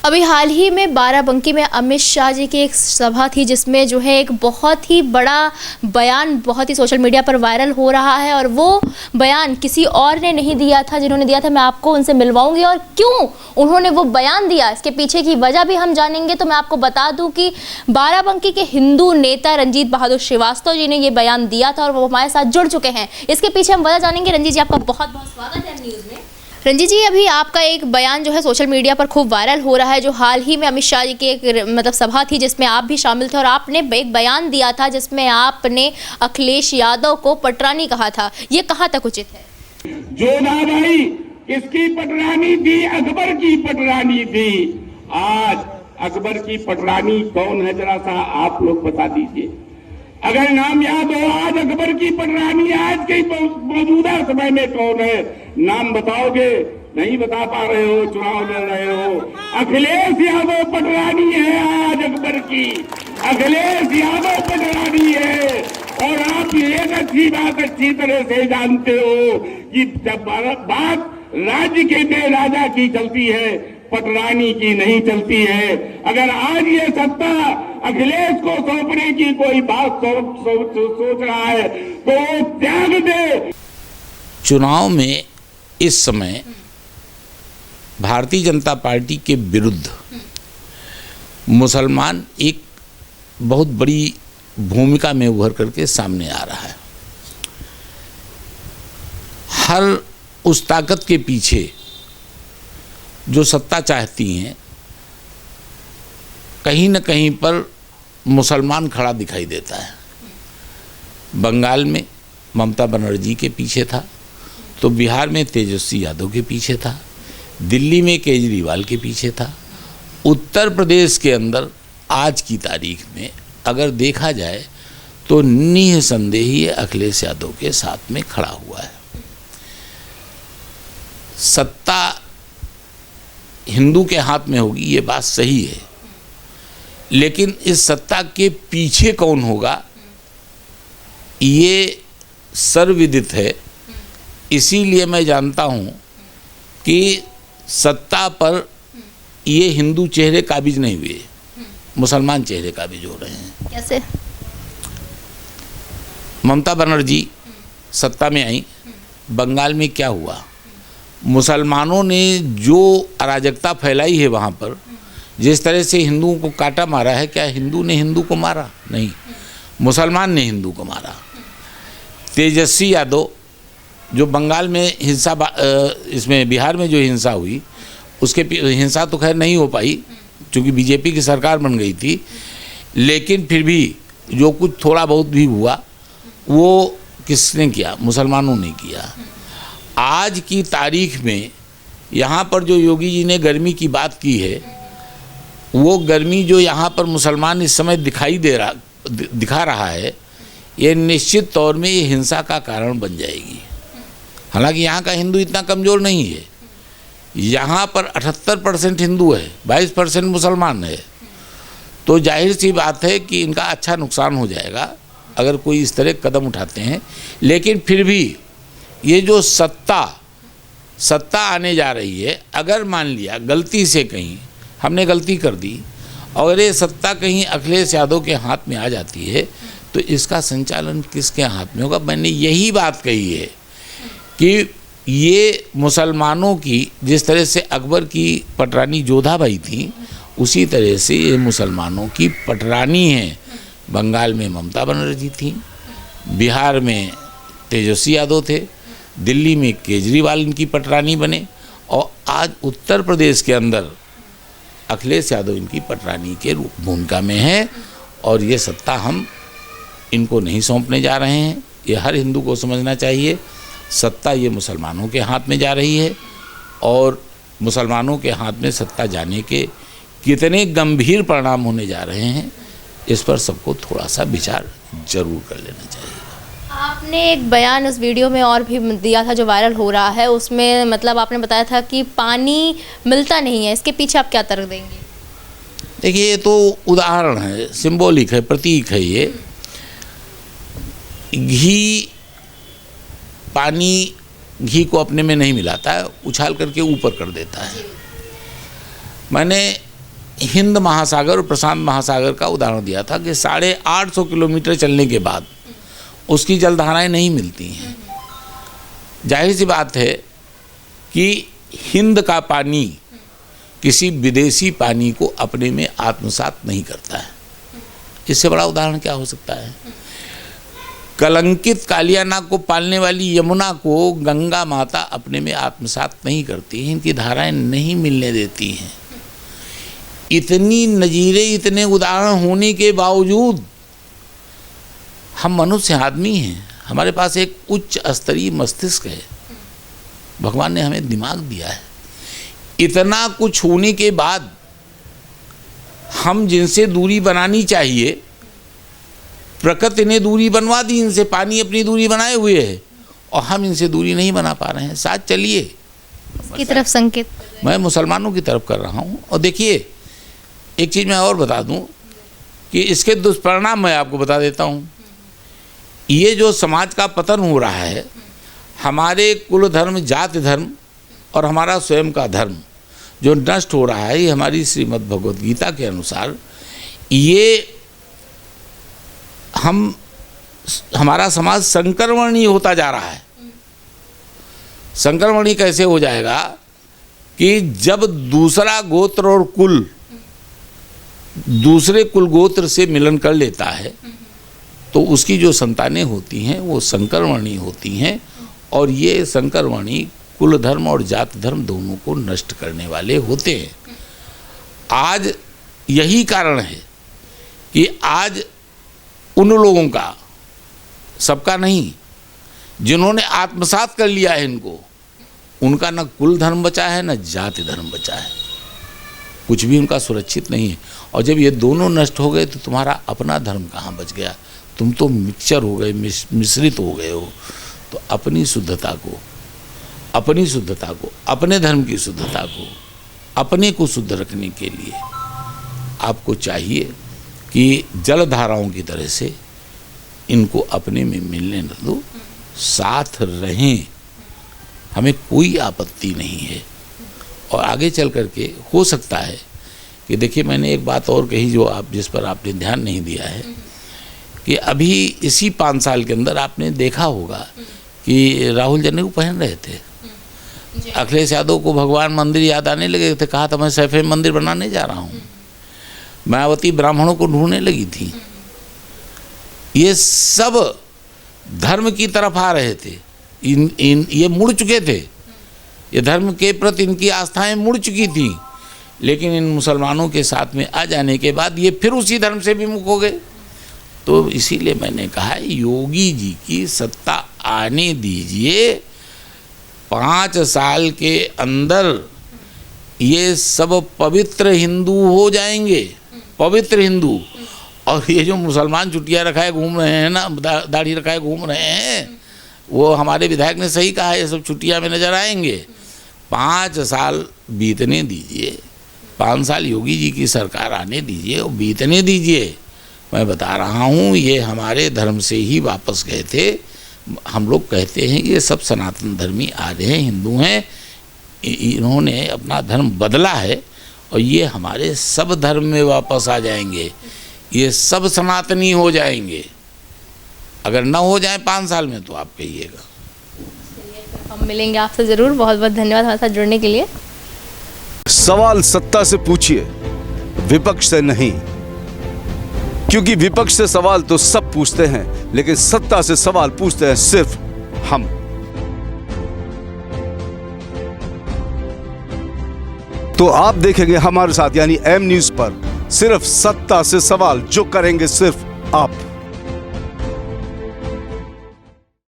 अभी हाल ही में बाराबंकी में अमित शाह जी की एक सभा थी जिसमें जो है एक बहुत ही बड़ा बयान बहुत ही सोशल मीडिया पर वायरल हो रहा है और वो बयान किसी और ने नहीं दिया था। जिन्होंने दिया था मैं आपको उनसे मिलवाऊंगी और क्यों उन्होंने वो बयान दिया इसके पीछे की वजह भी हम जानेंगे। तो मैं आपको बता दूं कि बाराबंकी के हिंदू नेता रंजीत बहादुर श्रीवास्तव जी ने ये बयान दिया था और वो हमारे साथ जुड़ चुके हैं। इसके पीछे हम वजह जानेंगे। रंजीत जी आपका बहुत बहुत स्वागत है न्यूज़ में। रंजीत जी अभी आपका एक बयान जो है सोशल मीडिया पर खूब वायरल हो रहा है जो हाल ही में अमित शाह जी की एक सभा थी जिसमें आप भी शामिल थे और आपने एक बयान दिया था जिसमें आपने अखिलेश यादव को पटरानी कहा था। ये कहाँ तक उचित है? जो ना भाई किसकी पटरानी थी? अकबर की पटरानी थी। आज अकबर की पटरानी कौन है जरा सा आप लोग बता दीजिए। अगर नाम याद हो आज अकबर की पटरानी आज के मौजूदा समय में कौन है? नाम बताओगे? नहीं बता पा रहे हो, चुनाव लड़ रहे हो। अखिलेश यादव पटरानी है आज अकबर की। अखिलेश यादव पटरानी है और आप एक अच्छी बात अच्छी तरह से जानते हो कि जब बात राज्य के में राजा की चलती है पटरानी की नहीं चलती है। अगर आज ये सत्ता अखिलेश को सौंपने की कोई बात सोच रहा है तो वो त्याग दे। चुनाव में इस समय भारतीय जनता पार्टी के विरुद्ध मुसलमान एक बहुत बड़ी भूमिका में उभर करके सामने आ रहा है। हर उस ताकत के पीछे जो सत्ता चाहती हैं कहीं न कहीं पर मुसलमान खड़ा दिखाई देता है। बंगाल में ममता बनर्जी के पीछे था तो बिहार में तेजस्वी यादव के पीछे था, दिल्ली में केजरीवाल के पीछे था, उत्तर प्रदेश के अंदर आज की तारीख में अगर देखा जाए तो निःसंदेह ये अखिलेश यादव के साथ में खड़ा हुआ है। सत्ता हिंदू के हाथ में होगी ये बात सही है, लेकिन इस सत्ता के पीछे कौन होगा ये सर्वविदित है। इसीलिए मैं जानता हूँ कि सत्ता पर ये हिंदू चेहरे काबिज नहीं हुए, मुसलमान चेहरे काबिज हो रहे हैं। कैसे? ममता बनर्जी सत्ता में आई, बंगाल में क्या हुआ? मुसलमानों ने जो अराजकता फैलाई है वहाँ पर, जिस तरह से हिंदुओं को काटा मारा है, क्या हिंदू ने हिंदू को मारा? नहीं, मुसलमान ने हिंदू को मारा। तेजस्वी यादव जो बंगाल में हिंसा, इसमें बिहार में जो हिंसा हुई उसके हिंसा तो खैर नहीं हो पाई क्योंकि बीजेपी की सरकार बन गई थी, लेकिन फिर भी जो कुछ थोड़ा बहुत भी हुआ वो किसने किया? मुसलमानों ने किया। आज की तारीख में यहाँ पर जो योगी जी ने गर्मी की बात की है वो गर्मी जो यहाँ पर मुसलमान इस समय दिखा रहा है ये निश्चित तौर में ये हिंसा का कारण बन जाएगी। हालांकि यहाँ का हिंदू इतना कमज़ोर नहीं है, यहाँ पर 78% हिंदू है, 22% मुसलमान है, तो जाहिर सी बात है कि इनका अच्छा नुकसान हो जाएगा अगर कोई इस तरह कदम उठाते हैं। लेकिन फिर भी ये जो सत्ता आने जा रही है, अगर मान लिया गलती से कहीं हमने गलती कर दी और ये सत्ता कहीं अखिलेश यादव के हाथ में आ जाती है तो इसका संचालन किसके हाथ में होगा? मैंने यही बात कही है कि ये मुसलमानों की जिस तरह से अकबर की पटरानी जोधाबाई थी उसी तरह से ये मुसलमानों की पटरानी है। बंगाल में ममता बनर्जी थी, बिहार में तेजस्वी यादव थे, दिल्ली में केजरीवाल इनकी पटरानी बने और आज उत्तर प्रदेश के अंदर अखिलेश यादव इनकी पटरानी के भूमिका में है। और ये सत्ता हम इनको नहीं सौंपने जा रहे हैं, ये हर हिंदू को समझना चाहिए। सत्ता ये मुसलमानों के हाथ में जा रही है और मुसलमानों के हाथ में सत्ता जाने के कितने गंभीर परिणाम होने जा रहे हैं इस पर सबको थोड़ा सा विचार जरूर कर लेना चाहिए। आपने एक बयान उस वीडियो में और भी दिया था जो वायरल हो रहा है, उसमें मतलब आपने बताया था कि पानी मिलता नहीं है, इसके पीछे आप क्या तर्क देंगे? देखिए ये तो उदाहरण है, सिंबॉलिक है, प्रतीक है। ये पानी घी को अपने में नहीं मिलाता है, उछाल करके ऊपर कर देता है। मैंने हिंद महासागर और प्रशांत महासागर का उदाहरण दिया था कि 850 किलोमीटर चलने के बाद उसकी जलधाराएं नहीं मिलती हैं। जाहिर सी बात है कि हिंद का पानी किसी विदेशी पानी को अपने में आत्मसात नहीं करता है। इससे बड़ा उदाहरण क्या हो सकता है? कलंकित कालियानाग को पालने वाली यमुना को गंगा माता अपने में आत्मसात नहीं करती है, इनकी धाराएं नहीं मिलने देती हैं। इतनी नजीरे, इतने उदाहरण होने के बावजूद हम मनुष्य आदमी हैं, हमारे पास एक उच्च स्तरीय मस्तिष्क है, भगवान ने हमें दिमाग दिया है। इतना कुछ होने के बाद हम जिनसे दूरी बनानी चाहिए, प्रकृति ने दूरी बनवा दी इनसे, पानी अपनी दूरी बनाए हुए है और हम इनसे दूरी नहीं बना पा रहे हैं। साथ चलिए की तरफ संकेत मैं मुसलमानों की तरफ कर रहा हूँ। और देखिए एक चीज़ मैं और बता दूँ कि इसके दुष्परिणाम मैं आपको बता देता हूँ। ये जो समाज का पतन हो रहा है, हमारे कुल धर्म, जाति धर्म और हमारा स्वयं का धर्म जो नष्ट हो रहा है, ये हमारी श्रीमद् भगवद गीता के अनुसार ये हमारा समाज संक्रमणीय होता जा रहा है। संक्रमणीय कैसे हो जाएगा कि जब दूसरा गोत्र और कुल दूसरे कुल गोत्र से मिलन कर लेता है तो उसकी जो संतानें होती हैं वो संक्रमणीय होती हैं, और ये संक्रमणीय कुल धर्म और जात धर्म दोनों को नष्ट करने वाले होते हैं। आज यही कारण है कि आज उन लोगों का, सबका नहीं, जिन्होंने आत्मसात कर लिया है इनको, उनका न कुल धर्म बचा है न जाति धर्म बचा है, कुछ भी उनका सुरक्षित नहीं है। और जब ये दोनों नष्ट हो गए तो तुम्हारा अपना धर्म कहाँ बच गया? तुम तो मिक्सचर हो गए, मिश्रित हो गए हो। तो अपनी शुद्धता को, अपने धर्म की शुद्धता को, अपने को शुद्ध रखने के लिए आपको चाहिए कि जलधाराओं की तरह से इनको अपने में मिलने न दो, साथ रहें, हमें कोई आपत्ति नहीं है। और आगे चल करके हो सकता है कि देखिए, मैंने एक बात और कही जिस पर आपने ध्यान नहीं दिया है कि अभी इसी 5 साल के अंदर आपने देखा होगा कि राहुल जनेऊ पहन रहे थे, अखिलेश यादव को भगवान मंदिर याद आने लगे थे, कहा था मैं सैफे मंदिर बनाने जा रहा हूँ, मायावती ब्राह्मणों को ढूंढने लगी थी। ये सब धर्म की तरफ आ रहे थे, ये मुड़ चुके थे, ये धर्म के प्रति इनकी आस्थाएं मुड़ चुकी थी, लेकिन इन मुसलमानों के साथ में आ जाने के बाद ये फिर उसी धर्म से विमुख हो गए। तो इसीलिए मैंने कहा योगी जी की सत्ता आने दीजिए, 5 साल के अंदर ये सब पवित्र हिंदू हो जाएंगे, पवित्र हिंदू। और ये जो मुसलमान चुटिया रखाए घूम रहे हैं ना, दाढ़ी रखाए घूम रहे हैं, वो हमारे विधायक ने सही कहा, ये सब चुटिया में नजर आएंगे। 5 साल बीतने दीजिए, 5 साल योगी जी की सरकार आने दीजिए और बीतने दीजिए। मैं बता रहा हूँ, ये हमारे धर्म से ही वापस गए थे। हम लोग कहते हैं कि ये सब सनातन धर्मी आ रहे हैं, हिंदू हैं, इन्होंने अपना धर्म बदला है और ये हमारे सब धर्म में वापस आ जाएंगे, ये सब सनातनी हो जाएंगे। अगर ना हो जाए 5 साल में तो आप कहिएगा। हम मिलेंगे आपसे ज़रूर। बहुत बहुत धन्यवाद हमारे साथ जुड़ने के लिए। सवाल सत्ता से पूछिए, विपक्ष से नहीं, क्योंकि विपक्ष से सवाल तो सब पूछते हैं, लेकिन सत्ता से सवाल पूछते हैं सिर्फ हम। तो आप देखेंगे हमारे साथ यानी एम न्यूज़ पर सिर्फ सत्ता से सवाल, जो करेंगे सिर्फ आप।